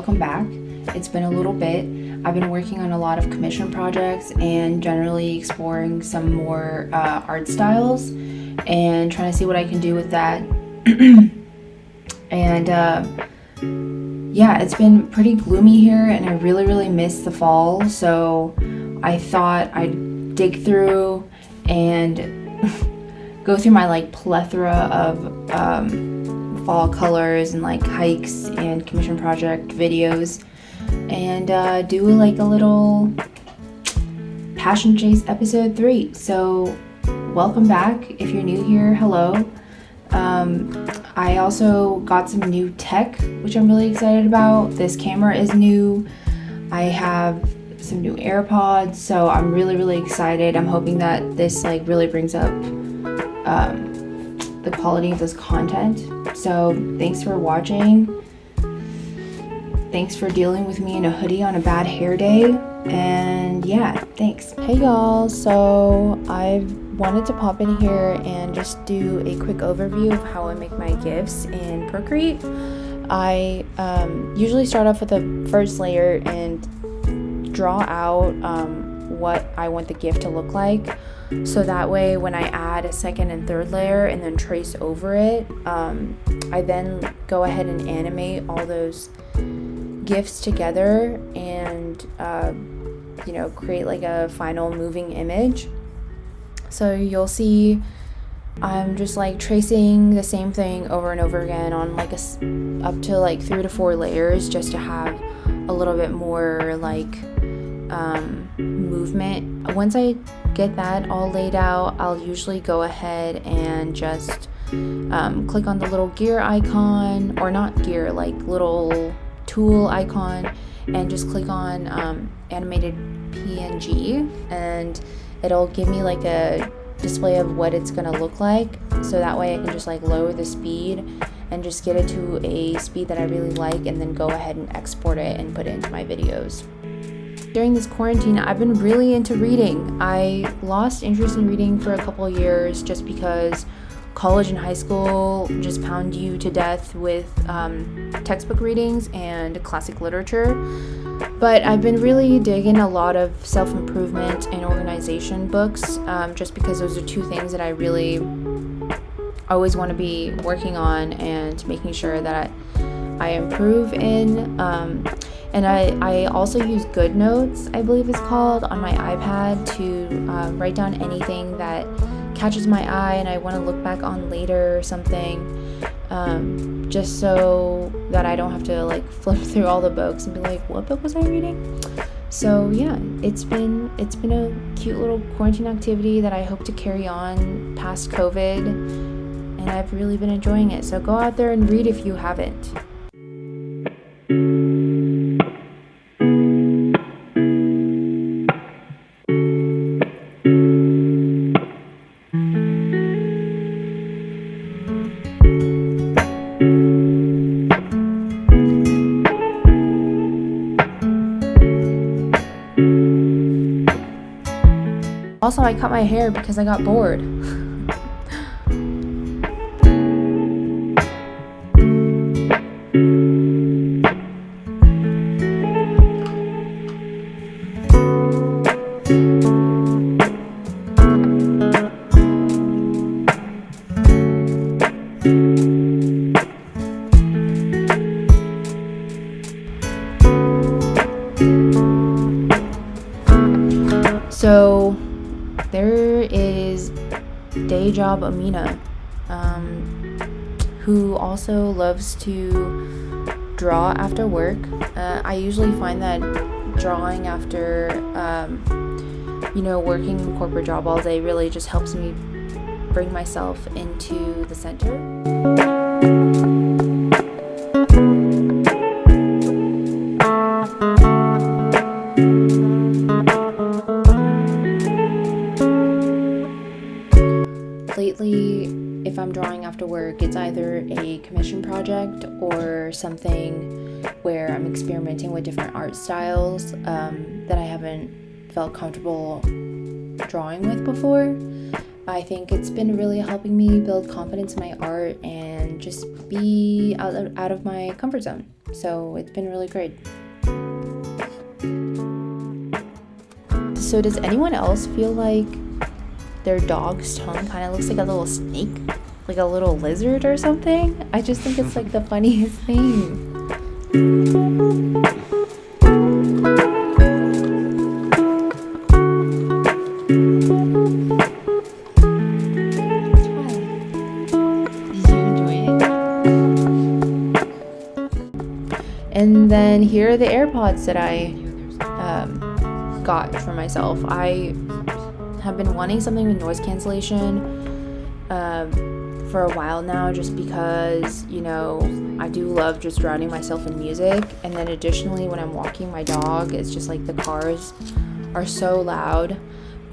welcome back. It's been a little bit. I've been working on a lot of commission projects and generally exploring some more art styles and trying to see what I can do with that. And yeah, it's been pretty gloomy here and I really miss the fall, so I thought I'd dig through and go through my plethora of fall colors and hikes and commission project videos and do a little Passion Chase episode 3. So welcome back. If you're new here, hello. I also got some new tech, which I'm really excited about. This camera is new. I have some new Airpods, so I'm really excited. I'm hoping that this really brings up the quality of this content. So thanks for watching. Thanks for dealing with me in a hoodie on a bad hair day. And yeah, thanks. Hey y'all, so I wanted to pop in here and just do a quick overview of how I make my GIFs in Procreate. I usually start off with the first layer and draw out what I want the GIF to look like. So that way when I add a second and third layer and then trace over it, I then go ahead and animate all those GIFs together and create a final moving image. So you'll see I'm just tracing the same thing over and over again on up to 3 to 4 layers just to have a little bit more movement. Once I get that all laid out, I'll usually go ahead and just click on the little gear icon, or not gear, little tool icon, and just click on animated PNG, and it'll give me a display of what it's gonna look like. So that way I can just lower the speed and just get it to a speed that I really like, and then go ahead and export it and put it into my videos. During this quarantine, I've been really into reading. I lost interest in reading for a couple of years just because college and high school just pound you to death with textbook readings and classic literature. But I've been really digging a lot of self-improvement and organization books, just because those are two things that I really always want to be working on and making sure that I improve in. And I also use GoodNotes, I believe it's called, on my iPad to write down anything that catches my eye and I want to look back on later or something, just so that I don't have to flip through all the books and be what book was I reading? So yeah, it's been a cute little quarantine activity that I hope to carry on past COVID, and I've really been enjoying it. So go out there and read if you haven't. Also, I cut my hair because I got bored. So there is day job Aminaa, who also loves to draw after work. I usually find that drawing after working a corporate job all day really just helps me bring myself into the center. Lately, if I'm drawing after work, it's either a commission project or something where I'm experimenting with different art styles that I haven't felt comfortable drawing with before. I think it's been really helping me build confidence in my art and just be out of my comfort zone. So it's been really great. So does anyone else feel like their dog's tongue kind of looks like a little snake? Like a little lizard or something? I just think it's like the funniest thing. And then here are the AirPods that I got for myself. I have been wanting something with noise cancellation for a while now, just because, you know, I do love just drowning myself in music. And then additionally, when I'm walking my dog, it's just like the cars are so loud.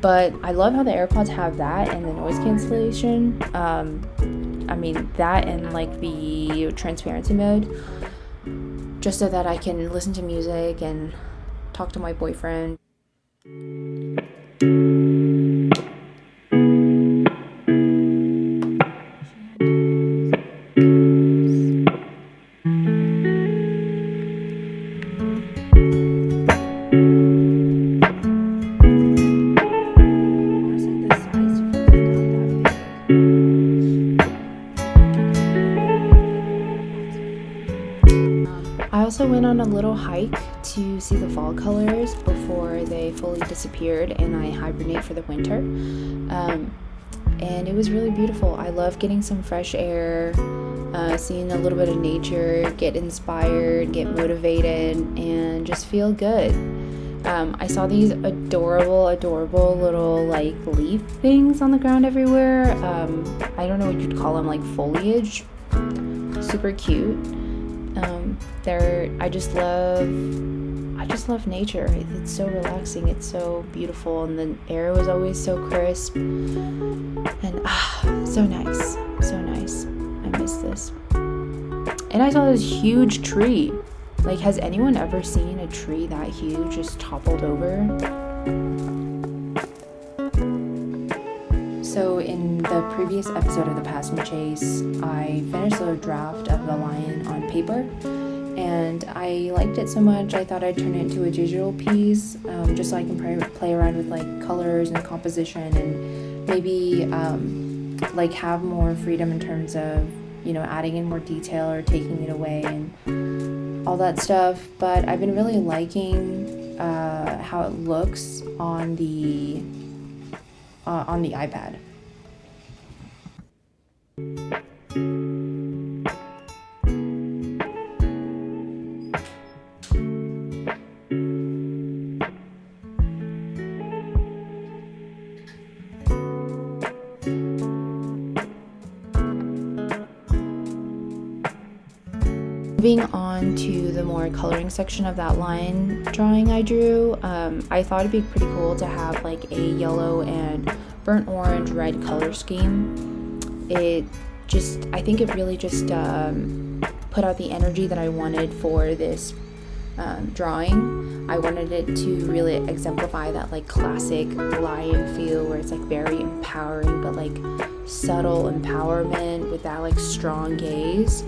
But I love how the AirPods have that and the noise cancellation. I mean, that and like the transparency mode, just so that I can listen to music and talk to my boyfriend. I also went on a little hike to see the fall colors before they fully disappeared and I hibernate for the winter. And it was really beautiful. I love getting some fresh air, seeing a little bit of nature, get inspired, get motivated, and just feel good. I saw these adorable little like leaf things on the ground everywhere. I don't know what you'd call them, like foliage. Super cute. I just love nature. It's so relaxing. It's so beautiful, and the air was always so crisp, and so nice. I miss this. And I saw this huge tree. Like, has anyone ever seen a tree that huge just toppled over? So in the previous episode of The Passion Chase, I finished the draft of the lion on paper, and I liked it so much I thought I'd turn it into a digital piece, just so I can play around with like colors and composition, and maybe like have more freedom in terms of, you know, adding in more detail or taking it away and all that stuff. But I've been really liking how it looks on the iPad. Moving on to the more coloring section of that line drawing I drew, I thought it'd be pretty cool to have like a yellow and burnt orange red color scheme. I think it really just put out the energy that I wanted for this drawing. I wanted it to really exemplify that like classic lion feel, where it's like very empowering but like subtle empowerment with that like strong gaze.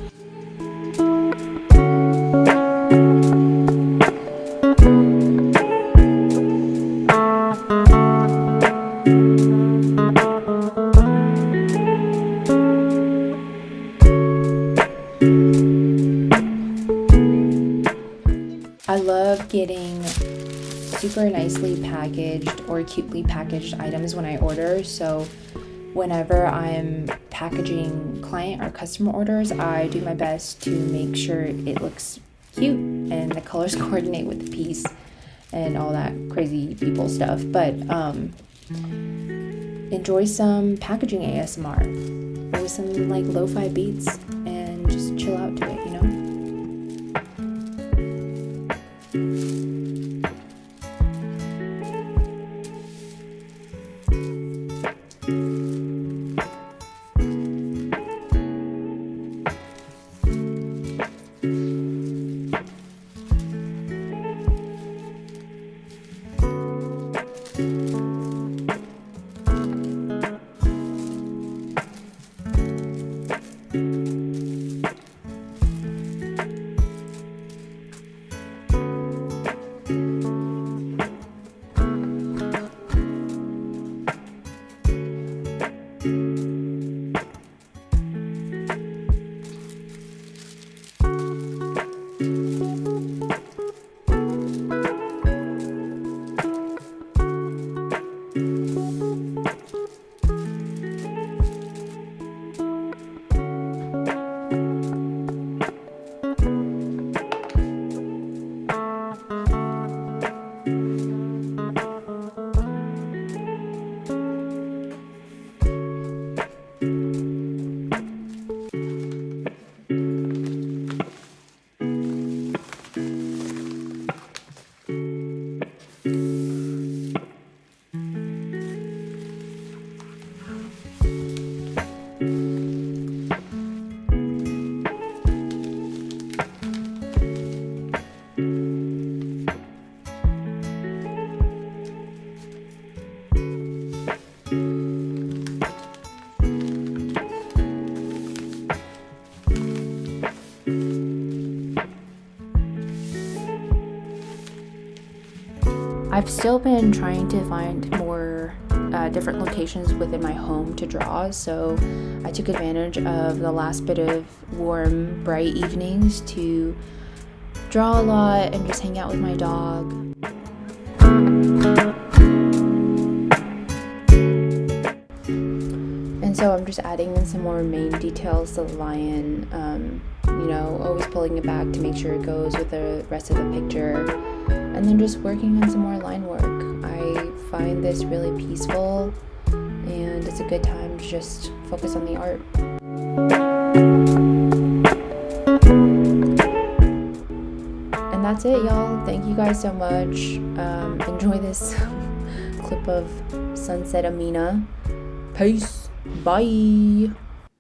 I love getting super nicely packaged or cutely packaged items when I order. So whenever I'm packaging client or customer orders, I do my best to make sure it looks cute and the colors coordinate with the piece and all that crazy people stuff. But enjoy some packaging ASMR with some like lo-fi beats and just chill out to it, you know? I've still been trying to find more different locations within my home to draw, so I took advantage of the last bit of warm, bright evenings to draw a lot and just hang out with my dog. And so I'm just adding in some more main details to the lion, always pulling it back to make sure it goes with the rest of the picture, and then just working on some more line work. I find this really peaceful, and it's a good time to just focus on the art. And that's it, y'all. Thank you guys so much. Enjoy this clip of Sunset Aminaa. Peace. Bye.